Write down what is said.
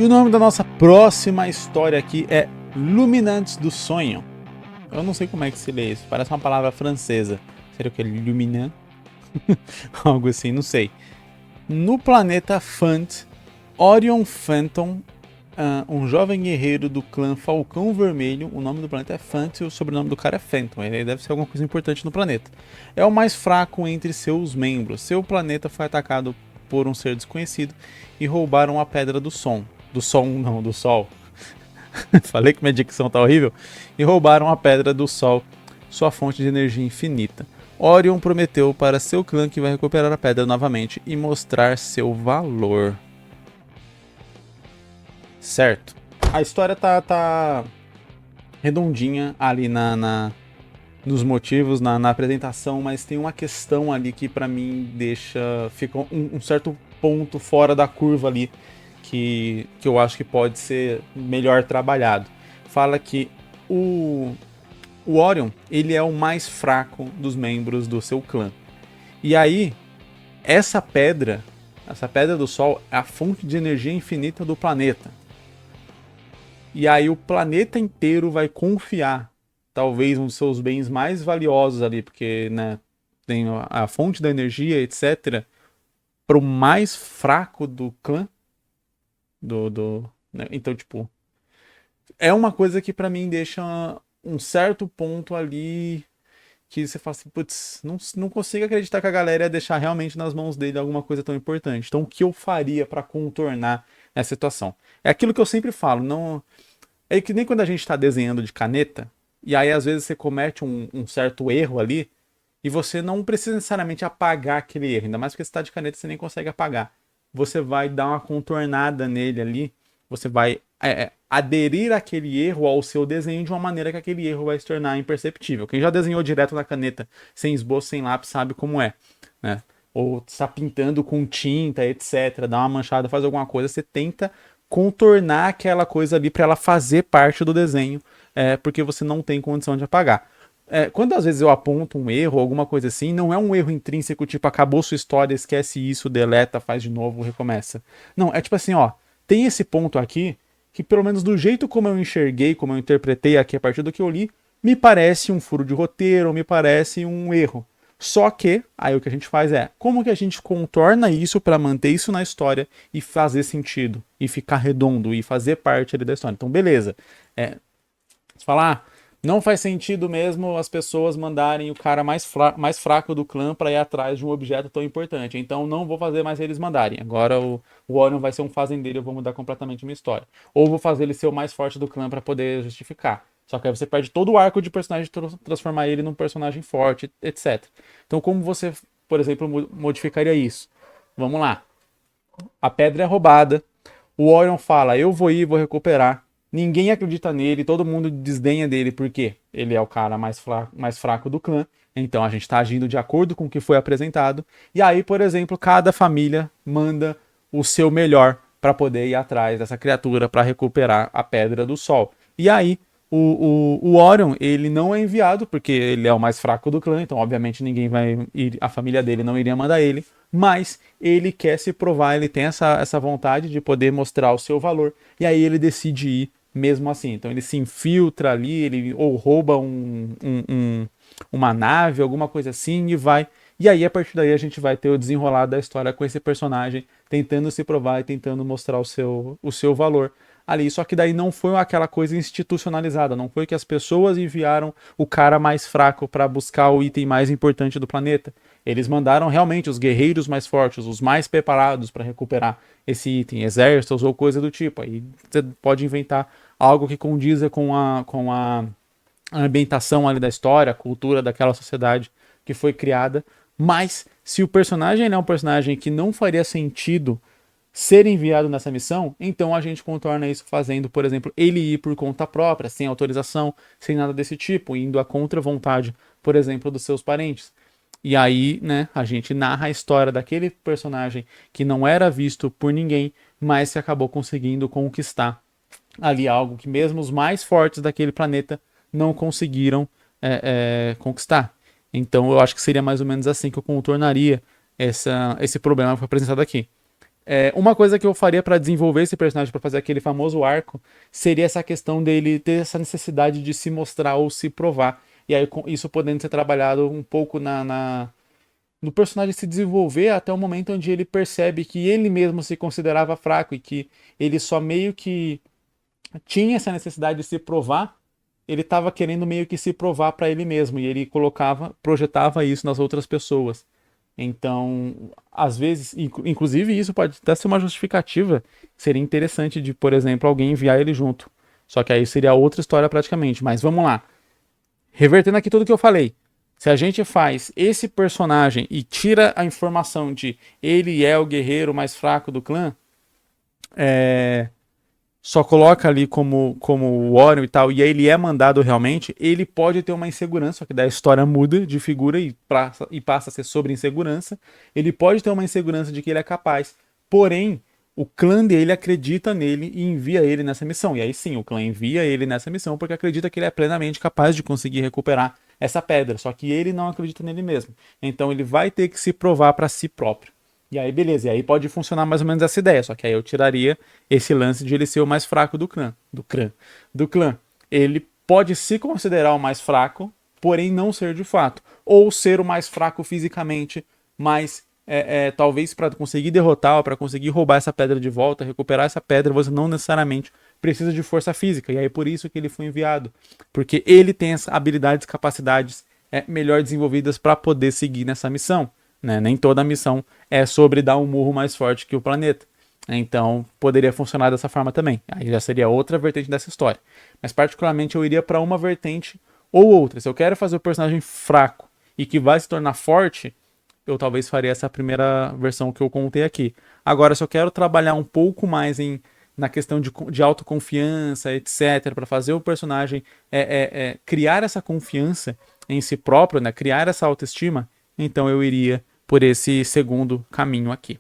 E o nome da nossa próxima história aqui é Luminantes do Sonho. Eu não sei como é que se lê isso, parece uma palavra francesa. Seria o que? Luminant? Algo assim, não sei. No planeta Fant, Orion Phantom, um jovem guerreiro do clã Falcão Vermelho, o nome do planeta é Fant e o sobrenome do cara é Phantom, ele deve ser alguma coisa importante no planeta. É o mais fraco entre seus membros. Seu planeta foi atacado por um ser desconhecido e roubaram a Pedra do Som. Do Som, não, do Sol. Falei que minha dicção tá horrível. E roubaram a Pedra do Sol, sua fonte de energia infinita. Orion prometeu para seu clã que vai recuperar a pedra novamente e mostrar seu valor. Certo. A história tá redondinha ali nos motivos, na apresentação, mas tem uma questão ali que pra mim fica um certo ponto fora da curva ali que eu acho que pode ser melhor trabalhado. Fala que o Orion, ele é o mais fraco dos membros do seu clã. E aí, essa pedra do Sol, é a fonte de energia infinita do planeta. E aí o planeta inteiro vai confiar, talvez um dos seus bens mais valiosos ali, porque né, tem a fonte da energia, etc., para o mais fraco do clã. Né? Então, tipo, é uma coisa que para mim deixa um certo ponto ali que você fala assim, putz, não consigo acreditar que a galera ia deixar realmente nas mãos dele alguma coisa tão importante. Então, o que eu faria para contornar essa situação? É aquilo que eu sempre falo, não. É que nem quando a gente está desenhando de caneta, e aí às vezes você comete um certo erro ali, e você não precisa necessariamente apagar aquele erro, ainda mais porque você está de caneta você nem consegue apagar. Você vai dar uma contornada nele ali, você vai aderir aquele erro ao seu desenho de uma maneira que aquele erro vai se tornar imperceptível. Quem já desenhou direto na caneta, sem esboço, sem lápis, sabe como é, né? Ou está pintando com tinta, etc., dá uma manchada, faz alguma coisa, você tenta contornar aquela coisa ali para ela fazer parte do desenho, porque você não tem condição de apagar. Quando às vezes eu aponto um erro, alguma coisa assim, não é um erro intrínseco, tipo, acabou sua história, esquece isso, deleta, faz de novo, recomeça. Não, é tipo assim, ó, tem esse ponto aqui, que pelo menos do jeito como eu enxerguei, como eu interpretei aqui a partir do que eu li, me parece um furo de roteiro, me parece um erro. Só que, aí o que a gente faz é, como que a gente contorna isso para manter isso na história e fazer sentido, e ficar redondo, e fazer parte ali da história. Então, beleza. Você fala, não faz sentido mesmo as pessoas mandarem o cara mais fraco do clã para ir atrás de um objeto tão importante. Então não vou fazer mais eles mandarem. Agora o Orion vai ser um fazendeiro e eu vou mudar completamente a minha história. Ou vou fazer ele ser o mais forte do clã para poder justificar. Só que aí você perde todo o arco de personagem, transformar ele num personagem forte, etc. Então como você, por exemplo, modificaria isso? Vamos lá. A pedra é roubada. O Orion fala, eu vou ir, vou recuperar. Ninguém acredita nele, todo mundo desdenha dele, porque ele é o cara mais fraco do clã. Então a gente está agindo de acordo com o que foi apresentado. E aí, por exemplo, cada família manda o seu melhor para poder ir atrás dessa criatura para recuperar a Pedra do Sol. E aí, o Orion, ele não é enviado, porque ele é o mais fraco do clã, então obviamente ninguém vai ir, a família dele não iria mandar ele, mas ele quer se provar, ele tem essa vontade de poder mostrar o seu valor, e aí ele decide ir mesmo assim. Então ele se infiltra ali, ele ou rouba uma nave, alguma coisa assim, e vai. E aí, a partir daí, a gente vai ter o desenrolar da história com esse personagem, tentando se provar e tentando mostrar o seu valor ali. Só que daí não foi aquela coisa institucionalizada, não foi que as pessoas enviaram o cara mais fraco para buscar o item mais importante do planeta. Eles mandaram realmente os guerreiros mais fortes, os mais preparados para recuperar esse item, exércitos ou coisa do tipo. Aí você pode inventar algo que condiza com a ambientação ali da história, a cultura daquela sociedade que foi criada. Mas se o personagem é um personagem que não faria sentido ser enviado nessa missão, então a gente contorna isso fazendo, por exemplo, ele ir por conta própria, sem autorização, sem nada desse tipo, indo à contra vontade, por exemplo, dos seus parentes. E aí, né, a gente narra a história daquele personagem que não era visto por ninguém, mas que acabou conseguindo conquistar ali algo que mesmo os mais fortes daquele planeta não conseguiram conquistar. Então eu acho que seria mais ou menos assim que eu contornaria esse problema que foi apresentado aqui. Uma coisa que eu faria pra desenvolver esse personagem, pra fazer aquele famoso arco, seria essa questão dele ter essa necessidade de se mostrar ou se provar. E aí isso podendo ser trabalhado um pouco no personagem se desenvolver até o momento onde ele percebe que ele mesmo se considerava fraco e que ele só meio que tinha essa necessidade de se provar, ele estava querendo meio que se provar para ele mesmo e ele projetava isso nas outras pessoas. Então, às vezes, inclusive isso pode até ser uma justificativa, seria interessante de, por exemplo, alguém enviar ele junto. Só que aí seria outra história praticamente. Mas vamos lá. Revertendo aqui tudo que eu falei. Se a gente faz esse personagem e tira a informação de ele é o guerreiro mais fraco do clã, só coloca ali como o Orion e tal, e aí ele é mandado realmente, ele pode ter uma insegurança, só que daí a história muda de figura passa a ser sobre insegurança. Ele pode ter uma insegurança de que ele é capaz, porém, o clã dele acredita nele e envia ele nessa missão. E aí sim, o clã envia ele nessa missão porque acredita que ele é plenamente capaz de conseguir recuperar essa pedra, só que ele não acredita nele mesmo. Então ele vai ter que se provar para si próprio. E aí, beleza, e aí pode funcionar mais ou menos essa ideia, só que aí eu tiraria esse lance de ele ser o mais fraco do clã. Ele pode se considerar o mais fraco, porém não ser de fato. Ou ser o mais fraco fisicamente, mas talvez para conseguir derrotar, para conseguir roubar essa pedra de volta, recuperar essa pedra, você não necessariamente precisa de força física. E aí por isso que ele foi enviado. Porque ele tem as habilidades, capacidades melhor desenvolvidas para poder seguir nessa missão. Né? Nem toda missão é sobre dar um murro mais forte que o planeta. Então, poderia funcionar dessa forma também. Aí já seria outra vertente dessa história. Mas, particularmente, eu iria para uma vertente ou outra. Se eu quero fazer o personagem fraco e que vai se tornar forte, eu talvez faria essa primeira versão que eu contei aqui. Agora, se eu quero trabalhar um pouco mais na questão de autoconfiança, etc., para fazer o personagem criar essa confiança em si próprio, né? Criar essa autoestima, então eu iria por esse segundo caminho aqui.